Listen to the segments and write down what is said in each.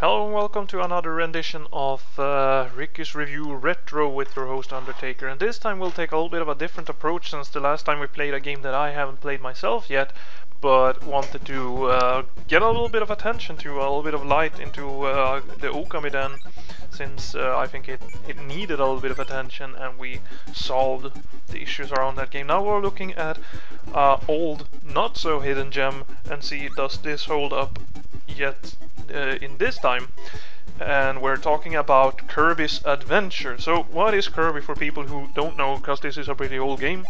Hello and welcome to another rendition of Ricky's Review Retro with your host Undertaker, and this time we'll take a little bit of a different approach since the last time we played a game that I haven't played myself yet, but wanted to get a little bit of attention to, a little bit of light into the Okami Den, since I think it needed a little bit of attention and we solved the issues around that game. Now we're looking at old, not so hidden gem and see does this hold up yet in this time. And we're talking about Kirby's Adventure. So what is Kirby for people who don't know, because this is a pretty old game?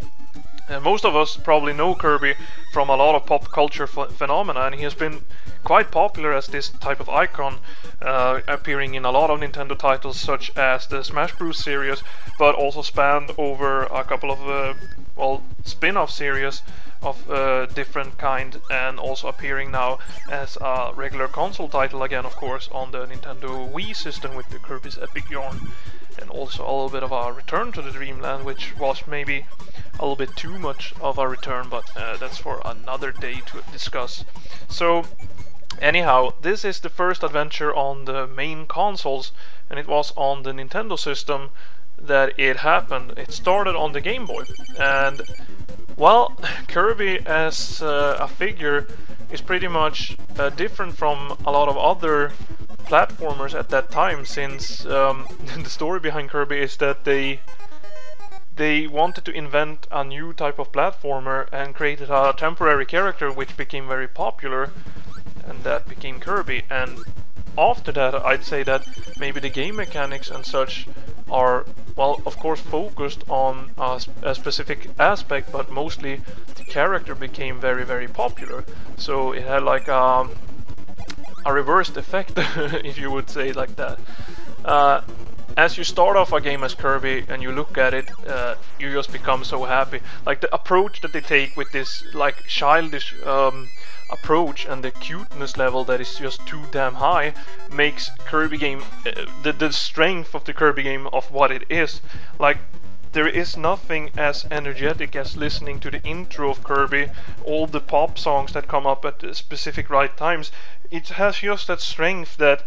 Most of us probably know Kirby from a lot of pop culture phenomena, and he has been quite popular as this type of icon, appearing in a lot of Nintendo titles such as the Smash Bros. Series, but also spanned over a couple of spin-off series of different kind, and also appearing now as a regular console title again, of course, on the Nintendo Wii system with the Kirby's Epic Yarn, and also a little bit of a return to the Dreamland, which was maybe a little bit too much of a return, but that's for another day to discuss. So anyhow, this is the first adventure on the main consoles, and it was on the Nintendo system that it happened. It started on the Game Boy, and well, Kirby as a figure is pretty much different from a lot of other platformers at that time, since the story behind Kirby is that they wanted to invent a new type of platformer and created a temporary character which became very popular, and that became Kirby. And after that, I'd say that maybe the game mechanics and such are, well, of course focused on a specific aspect, but mostly the character became very, very popular. So it had like a reversed effect, if you would say it like that. As you start off a game as Kirby and you look at it, you just become so happy. Like the approach that they take with this like childish approach and the cuteness level that is just too damn high makes Kirby game the strength of the Kirby game of what it is. Like, there is nothing as energetic as listening to the intro of Kirby, all the pop songs that come up at the specific right times. It has just that strength that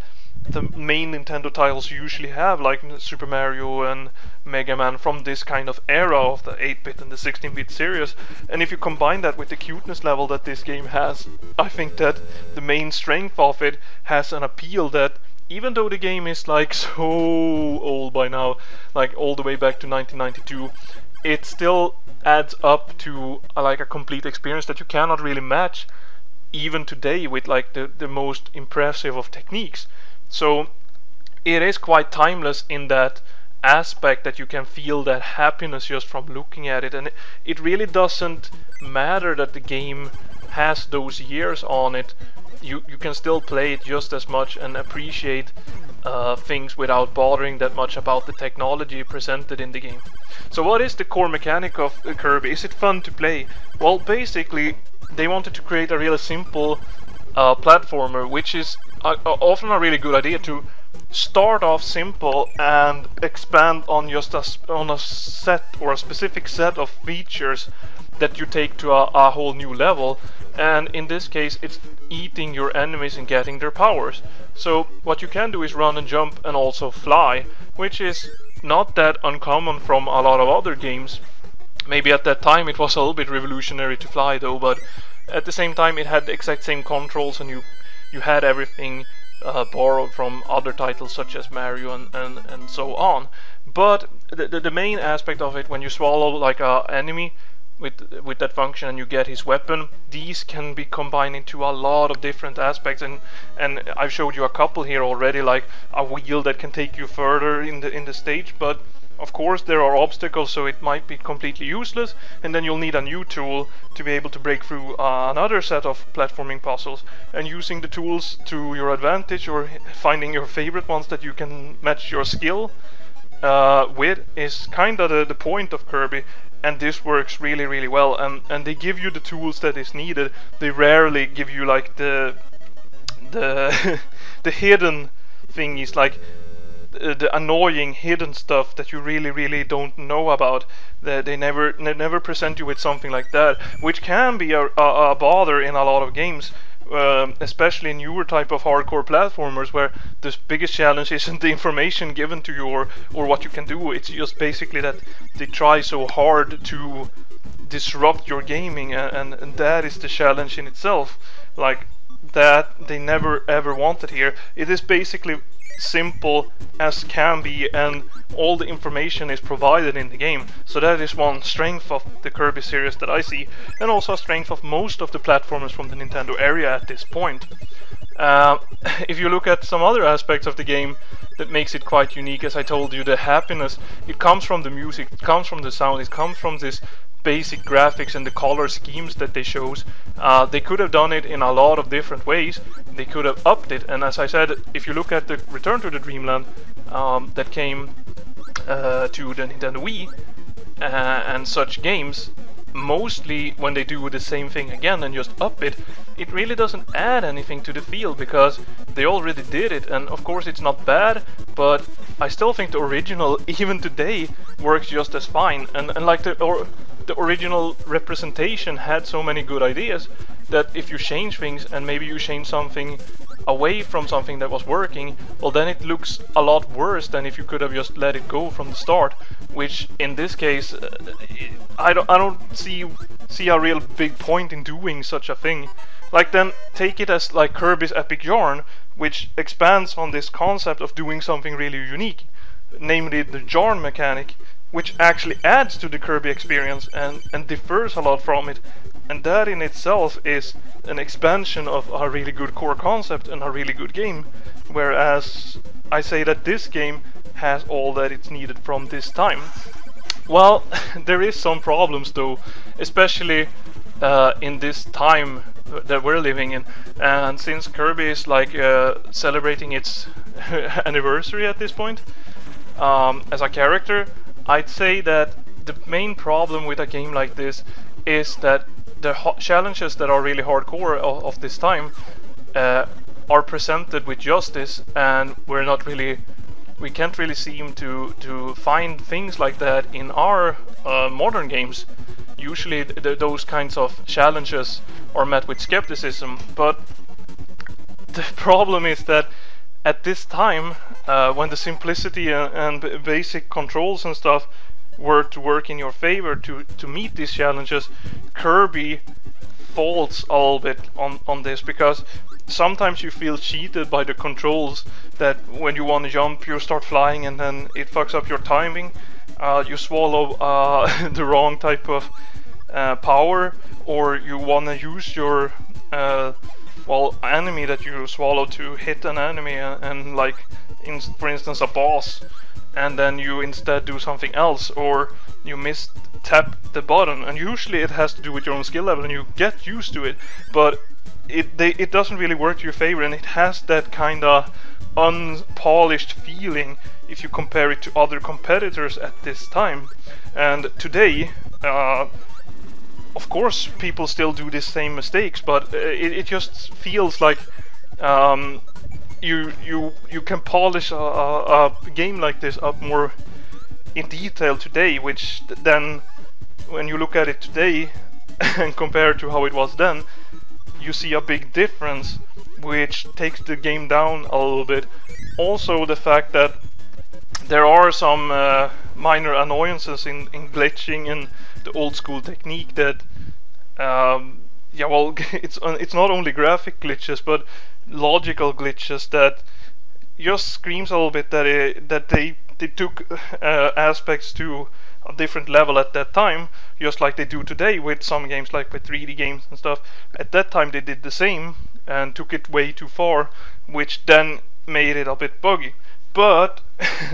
the main Nintendo titles usually have, like Super Mario and Mega Man from this kind of era of the 8-bit and the 16-bit series. And if you combine that with the cuteness level that this game has, I think that the main strength of it has an appeal that, even though the game is like so old by now, like all the way back to 1992, it still adds up to like a complete experience that you cannot really match even today with like the most impressive of techniques. So it is quite timeless in that aspect, that you can feel that happiness just from looking at it, and it really doesn't matter that the game has those years on it. You can still play it just as much and appreciate things without bothering that much about the technology presented in the game. So what is the core mechanic of Kirby? Is it fun to play? Well, basically they wanted to create a really simple platformer, which is often a really good idea, to start off simple and expand on just on a set or a specific set of features that you take to a whole new level. And in this case, it's eating your enemies and getting their powers. So what you can do is run and jump and also fly, which is not that uncommon from a lot of other games. Maybe at that time it was a little bit revolutionary to fly though, but at the same time it had the exact same controls, and you had everything borrowed from other titles such as Mario and so on. But the main aspect of it, when you swallow like a enemy with that function and you get his weapon, these can be combined into a lot of different aspects, and I've showed you a couple here already, like a wheel that can take you further in the stage, but of course there are obstacles, so it might be completely useless, and then you'll need a new tool to be able to break through another set of platforming puzzles. And using the tools to your advantage, or finding your favorite ones that you can match your skill with, is kind of the point of Kirby. And this works really, really well, and they give you the tools that is needed. They rarely give you like the the hidden thingies, like the annoying hidden stuff that you really don't know about. They never present you with something like that, which can be a bother in a lot of games. especially newer type of hardcore platformers, where the biggest challenge isn't the information given to you or what you can do. It's just basically that they try so hard to disrupt your gaming, and that is the challenge in itself. Like, that they never ever wanted here. It is basically simple as can be, and all the information is provided in the game. So that is one strength of the Kirby series that I see, and also a strength of most of the platformers from the Nintendo area at this point. If you look at some other aspects of the game that makes it quite unique, as I told you, the happiness, it comes from the music, it comes from the sound, it comes from this basic graphics and the color schemes that they chose. They could have done it in a lot of different ways. They could have upped it, and as I said, if you look at the Return to the Dreamland that came to the Nintendo Wii and such games, mostly when they do the same thing again and just up it, it really doesn't add anything to the feel, because they already did it. And of course it's not bad, but I still think the original, even today, works just as fine. And like the original representation had so many good ideas that if you change things, and maybe you change something away from something that was working, well, then it looks a lot worse than if you could have just let it go from the start, which in this case I don't see a real big point in doing such a thing. Like, then take it as like Kirby's Epic Yarn, which expands on this concept of doing something really unique, namely the yarn mechanic, which actually adds to the Kirby experience and differs a lot from it. And that in itself is an expansion of a really good core concept and a really good game. Whereas I say that this game has all that it's needed from this time. Well, there is some problems though, especially in this time that we're living in. And since Kirby is like celebrating its anniversary at this point, as a character, I'd say that the main problem with a game like this is that the challenges that are really hardcore of this time are presented with justice, and we can't really seem to find things like that in our modern games. Usually those kinds of challenges are met with skepticism, but the problem is that at this time, when the simplicity and basic controls and stuff were to work in your favor to meet these challenges, Kirby faults a little bit on this, because sometimes you feel cheated by the controls, that when you want to jump you start flying and then it fucks up your timing. You swallow the wrong type of power, or you want to use your enemy that you swallow to hit an enemy, and like for instance a boss, and then you instead do something else, or you tap the button, and usually it has to do with your own skill level and you get used to it, but it doesn't really work to your favor, and it has that kind of unpolished feeling if you compare it to other competitors at this time. And today, of course people still do the same mistakes, but it just feels like you can polish a game like this up more in detail today, which then when you look at it today and compare it to how it was then, you see a big difference, which takes the game down a little bit. Also the fact that there are some minor annoyances in glitching and the old school technique that it's not only graphic glitches but logical glitches that just screams a little bit that they took aspects to a different level at that time, just like they do today with some games, like with 3D games and stuff. At that time they did the same and took it way too far, which then made it a bit buggy. But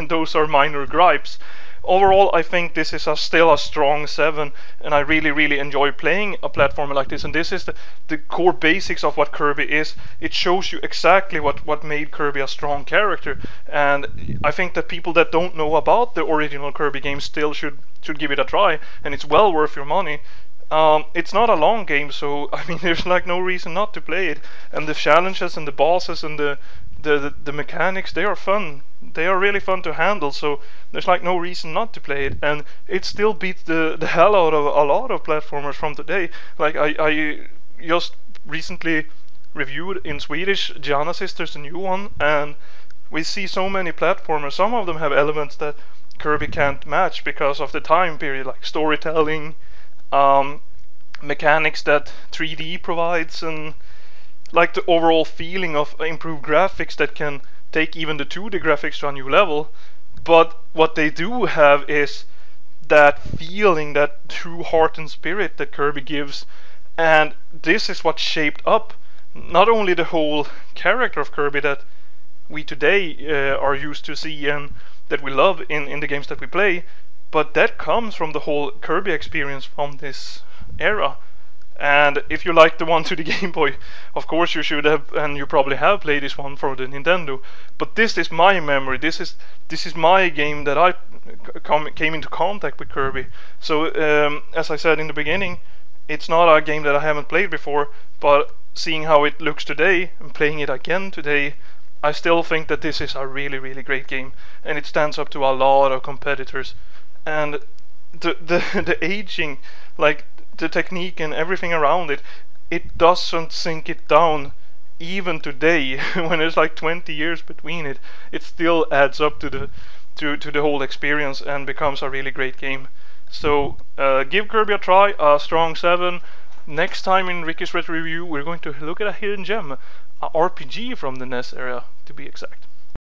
those are minor gripes. Overall, I think this is still a strong 7, and I really enjoy playing a platformer like this. And this is the core basics of what Kirby is. It shows you exactly what made Kirby a strong character, and I think that people that don't know about the original Kirby games still should give it a try, and it's well worth your money. It's not a long game, so I mean there's like no reason not to play it, and the challenges and the bosses and the mechanics, they are fun. They are really fun to handle, so there's like no reason not to play it, and it still beats the hell out of a lot of platformers from today. Like I just recently reviewed in Swedish. Gianna Sisters, the new one, and we see so many platformers. Some of them have elements that Kirby can't match because of the time period, like storytelling, mechanics that 3D provides, and like the overall feeling of improved graphics that can take even the 2D graphics to a new level. But what they do have is that feeling, that true heart and spirit that Kirby gives, and this is what shaped up not only the whole character of Kirby that we today are used to see and that we love in the games that we play, but that comes from the whole Kirby experience from this era. And if you like the one to the Game Boy, of course you should have, and you probably have played this one for the Nintendo. But this is my memory. This is my game that I came into contact with Kirby. So as I said in the beginning, it's not a game that I haven't played before, but seeing how it looks today and playing it again today, I still think that this is a really, really great game, and it stands up to a lot of competitors. And the aging, like the technique and everything around it, it doesn't sink it down. Even today, when there's like 20 years between it still adds up to the whole experience and becomes a really great game. So give Kirby a try, a strong 7. Next time in Ricky's Retro Review, we're going to look at a hidden gem, a RPG from the NES era, to be exact.